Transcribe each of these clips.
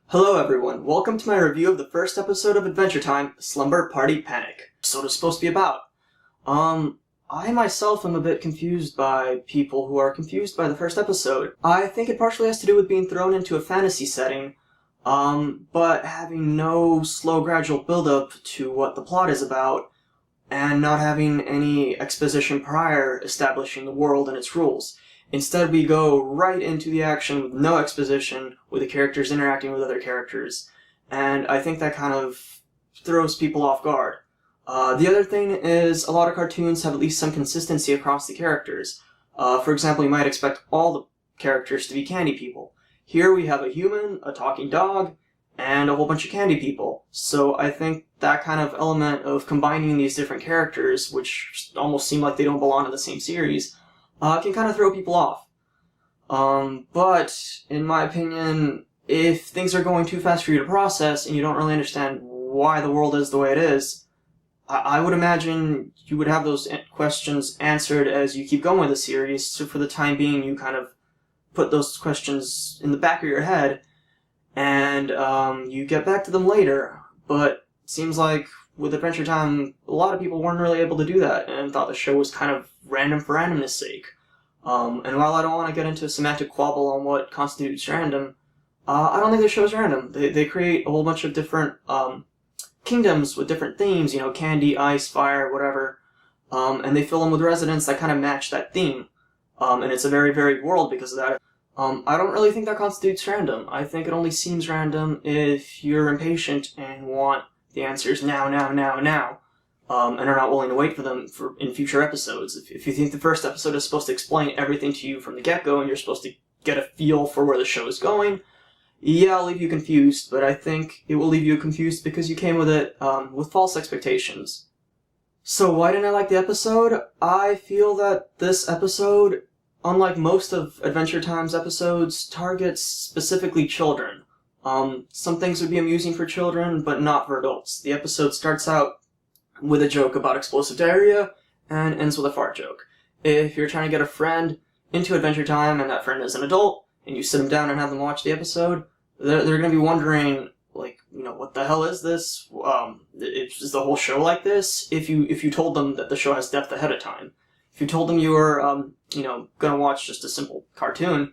Hello everyone, welcome to my review of the first episode of Adventure Time, Slumber Party Panic. So it's supposed to be about. I myself am a bit confused by people who are confused by the first episode. I think it partially has to do with being thrown into a fantasy setting, but having no slow gradual build-up to what the plot is about, and not having any exposition prior establishing the world and its rules. Instead, we go right into the action with no exposition, with the characters interacting with other characters, and I think that kind of throws people off guard. The other thing is, a lot of cartoons have at least some consistency across the characters. For example, you might expect all the characters to be candy people. Here we have a human, a talking dog, and a whole bunch of candy people. So I think that kind of element of combining these different characters, which almost seem like they don't belong in the same series, can kind of throw people off. But, in my opinion, if things are going too fast for you to process and you don't really understand why the world is the way it is, I would imagine you would have those questions answered as you keep going with the series, so for the time being you kind of put those questions in the back of your head, and you get back to them later. But it seems like with Adventure Time, a lot of people weren't really able to do that, and thought the show was kind of random for randomness sake. And while I don't want to get into a semantic quabble on what constitutes random, I don't think the show's random. They create a whole bunch of different kingdoms with different themes, candy, ice, fire, whatever, and they fill them with residents that kind of match that theme. And it's a very varied world because of that. I don't really think that constitutes random. I think it only seems random if you're impatient and want the answers now, and are not willing to wait for them in future episodes. If you think the first episode is supposed to explain everything to you from the get-go and you're supposed to get a feel for where the show is going, yeah, I'll leave you confused, but I think it will leave you confused because you came with it with false expectations. So why didn't I like the episode? I feel that this episode, unlike most of Adventure Time's episodes, targets specifically children. Some things would be amusing for children, but not for adults. The episode starts out with a joke about explosive diarrhea, and ends with a fart joke. If you're trying to get a friend into Adventure Time, and that friend is an adult, and you sit them down and have them watch the episode, they're going to be wondering, what the hell is this? Is the whole show like this? If you told them that the show has depth ahead of time. If you told them you were, going to watch just a simple cartoon,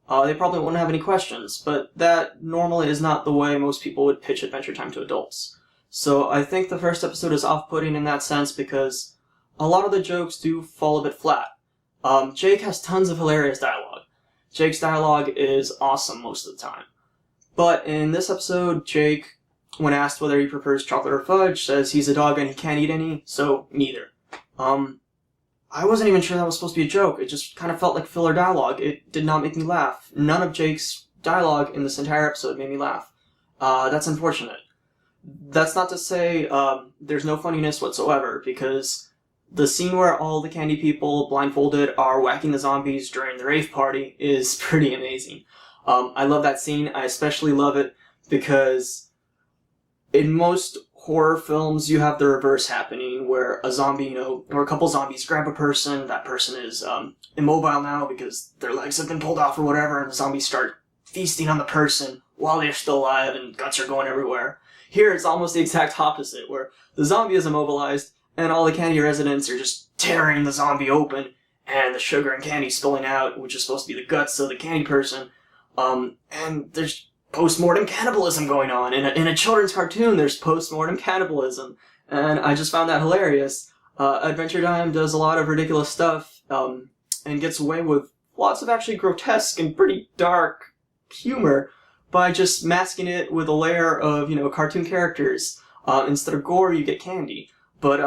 they probably wouldn't have any questions, but that normally is not the way most people would pitch Adventure Time to adults. So I think the first episode is off-putting in that sense because a lot of the jokes do fall a bit flat. Jake has tons of hilarious dialogue. Jake's dialogue is awesome most of the time. But in this episode, Jake, when asked whether he prefers chocolate or fudge, says he's a dog and he can't eat any, so neither. I wasn't even sure that was supposed to be a joke. It just kind of felt like filler dialogue. It did not make me laugh. None of Jake's dialogue in this entire episode made me laugh. That's unfortunate. That's not to say there's no funniness whatsoever, because the scene where all the candy people blindfolded are whacking the zombies during the rave party is pretty amazing. I love that scene. I especially love it because in most horror films you have the reverse happening, where a zombie, or a couple zombies grab a person, that person is immobile now because their legs have been pulled off or whatever, and the zombies start feasting on the person while they're still alive and guts are going everywhere. Here it's almost the exact opposite, where the zombie is immobilized and all the candy residents are just tearing the zombie open, and the sugar and candy spilling out, which is supposed to be the guts of the candy person. And there's post-mortem cannibalism going on. In a children's cartoon, there's post-mortem cannibalism, and I just found that hilarious. Adventure Time does a lot of ridiculous stuff, and gets away with lots of actually grotesque and pretty dark humor by just masking it with a layer of, cartoon characters. Instead of gore, you get candy. But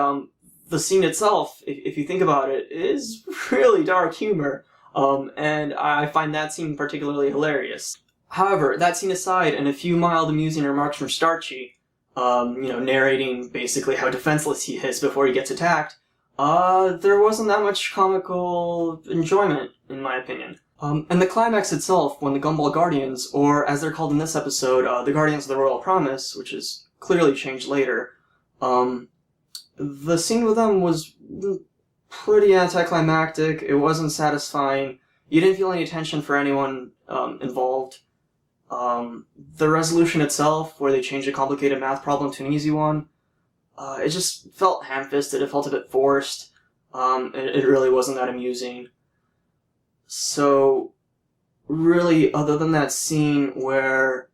the scene itself, if you think about it, is really dark humor, and I find that scene particularly hilarious. However, that scene aside, and a few mild amusing remarks from Starchy, narrating basically how defenseless he is before he gets attacked, there wasn't that much comical enjoyment, in my opinion. And the climax itself, when the Gumball Guardians, or as they're called in this episode, the Guardians of the Royal Promise, which is clearly changed later, the scene with them was pretty anticlimactic. It wasn't satisfying. You didn't feel any tension for anyone involved. The resolution itself, where they changed a complicated math problem to an easy one, it just felt ham-fisted, it felt a bit forced. It really wasn't that amusing. So, really, other than that scene where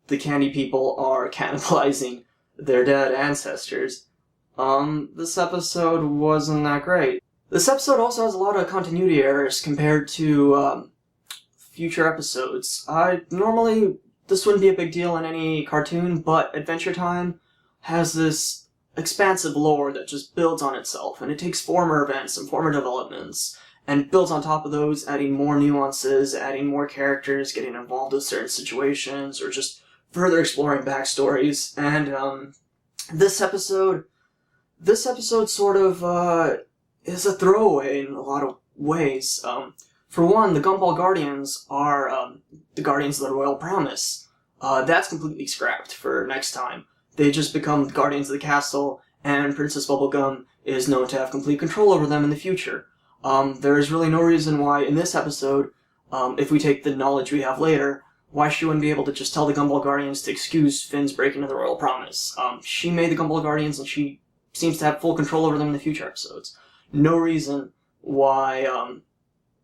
the candy people are cannibalizing their dead ancestors, this episode wasn't that great. This episode also has a lot of continuity errors compared to, future episodes. Normally, this wouldn't be a big deal in any cartoon, but Adventure Time has this expansive lore that just builds on itself, and it takes former events and former developments, and builds on top of those, adding more nuances, adding more characters, getting involved with certain situations, or just further exploring backstories. And, this episode sort of, is a throwaway in a lot of ways. For one, the Gumball Guardians are, the Guardians of the Royal Promise. That's completely scrapped for next time. They just become the Guardians of the Castle, and Princess Bubblegum is known to have complete control over them in the future. There is really no reason why, in this episode, if we take the knowledge we have later, why she wouldn't be able to just tell the Gumball Guardians to excuse Finn's breaking of the Royal Promise. She made the Gumball Guardians, and she seems to have full control over them in the future episodes. No reason why,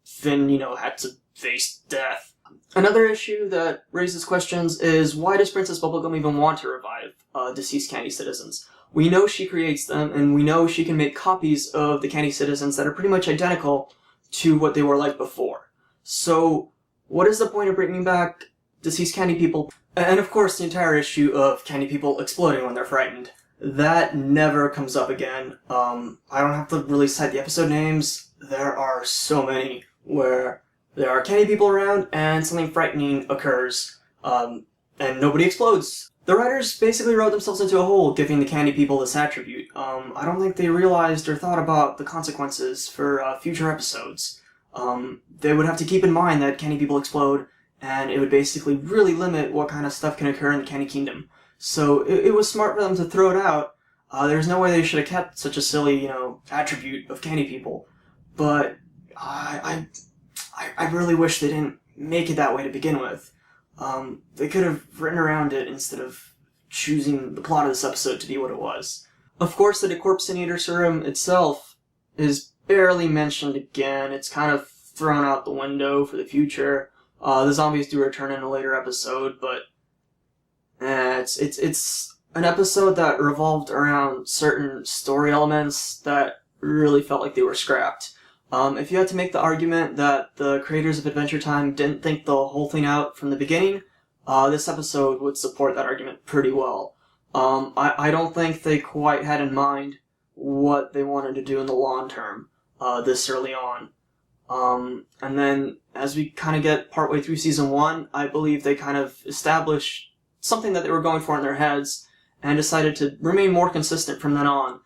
Finn, had to face death. Another issue that raises questions is, why does Princess Bubblegum even want to revive deceased candy citizens? We know she creates them, and we know she can make copies of the candy citizens that are pretty much identical to what they were like before. So, what is the point of bringing back deceased candy people? And of course, the entire issue of candy people exploding when they're frightened. That never comes up again. I don't have to really cite the episode names. There are so many where there are candy people around and something frightening occurs, and nobody explodes. The writers basically wrote themselves into a hole giving the candy people this attribute. I don't think they realized or thought about the consequences for future episodes. They would have to keep in mind that candy people explode, and it would basically really limit what kind of stuff can occur in the Candy Kingdom. So it was smart for them to throw it out. There's no way they should have kept such a silly, attribute of candy people. But I really wish they didn't make it that way to begin with. They could have written around it instead of choosing the plot of this episode to be what it was. Of course, the decorpsinator serum itself is barely mentioned again. It's kind of thrown out the window for the future. The zombies do return in a later episode, but it's an episode that revolved around certain story elements that really felt like they were scrapped. If you had to make the argument that the creators of Adventure Time didn't think the whole thing out from the beginning, this episode would support that argument pretty well. I don't think they quite had in mind what they wanted to do in the long term, this early on. And then, as we kind of get partway through Season 1, I believe they kind of established something that they were going for in their heads, and decided to remain more consistent from then on,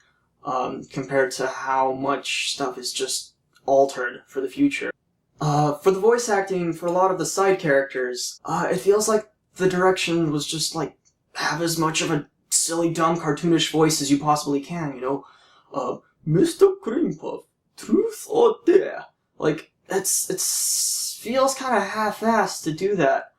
compared to how much stuff is just altered for the future. For the voice acting for a lot of the side characters, it feels like the direction was just like, have as much of a silly, dumb, cartoonish voice as you possibly can, Mr. Cream Puff, truth or dare? Like, it feels kind of half-assed to do that.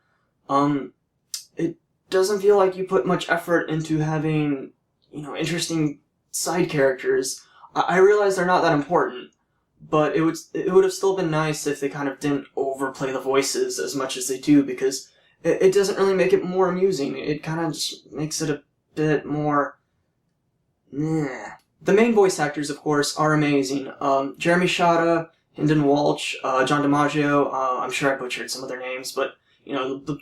It doesn't feel like you put much effort into having, interesting side characters. I realize they're not that important, but it would have still been nice if they kind of didn't overplay the voices as much as they do, because it doesn't really make it more amusing. It kind of just makes it a bit more meh. The main voice actors, of course, are amazing. Jeremy Shada, Hynden Walsh, John DiMaggio, I'm sure I butchered some of their names, but, the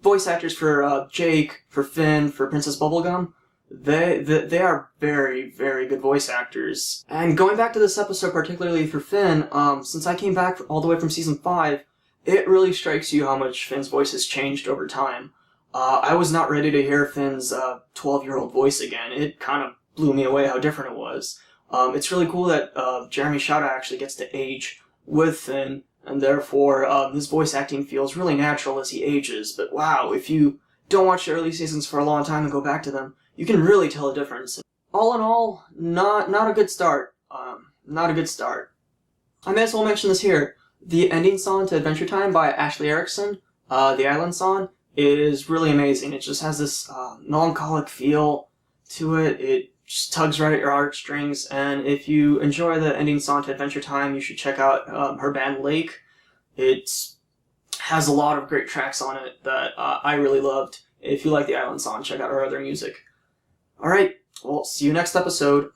voice actors for Jake, for Finn, for Princess Bubblegum, they are very, very good voice actors. And going back to this episode, particularly for Finn, since I came back all the way from Season 5, it really strikes you how much Finn's voice has changed over time. I was not ready to hear Finn's 12-year-old voice again. It kind of blew me away how different it was. It's really cool that Jeremy Shada actually gets to age with Finn, and therefore his voice acting feels really natural as he ages. But wow, if you don't watch the early seasons for a long time and go back to them, you can really tell a difference. All in all, not a good start. Not a good start. I may as well mention this here. The ending song to Adventure Time by Ashley Erickson, the island song, is really amazing. It just has this melancholic feel to it. It just tugs right at your heartstrings, and if you enjoy the ending song to Adventure Time, you should check out her band Lake. It has a lot of great tracks on it that I really loved. If you like the island song, check out her other music. Alright, well, see you next episode.